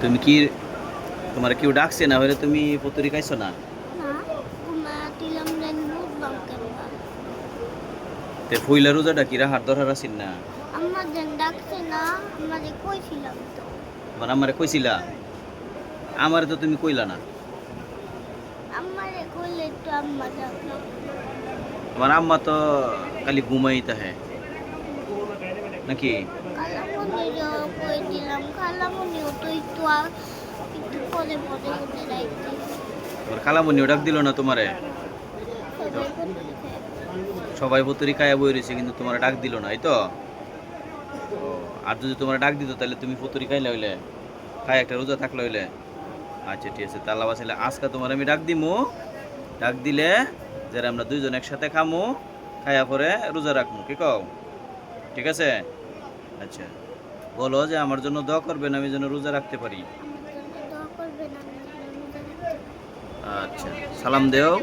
তুমি কি তোমার কেউ ডাকছে না হলে তুমি পতুরি খাইছো না? না উমা দিলাম দেন বুঝলাম কেনবা তে ফুইলা রোজাটা কি রাহার দরকার আছিল না? আম্মা যেন ডাকছে না আমারে কইছিলাম তো তোমার আমারে কইছিলা? আমারে তো তুমি কইলা না। আমারে কইলে তো আম্মা ডাকলো তোমার আম্মা তো খালি ঘুমাই তাহে নাকি? খালামণিরও কই দিলাম খালামণিও তো একটু পরে পরে উঠে রাখতে তোমার খালামণিও ডাক দিল না তোমারে? সবাই পড়তে খায় সবাই পতুরি খায়া বই রয়েছে কিন্তু তোমার ডাক দিল না, এই তো। ও, আর যদি তোমার ডাক দিত তাহলে তুমি পতুরি খাইলে হইলে, খাই একটা রোজা থাকলে হইলে। আচ্ছা ঠিক আছে, তাহলে বাসাইলে আজকে তোমার আমি ডাক দিমু। ডাক দিলে যারা আমরা দুইজন একসাথে খামু, খাইয়া পরে রোজা রাখমু, কি কও? ঠিক আছে। আচ্ছা, বলো যে আমার জন্য দোয়া করবেন আমি যেন রোজা রাখতে পারি। আমার জন্য দোয়া করবেন আমি যেন রোজা রাখতে পারি। আচ্ছা, সালাম দেও।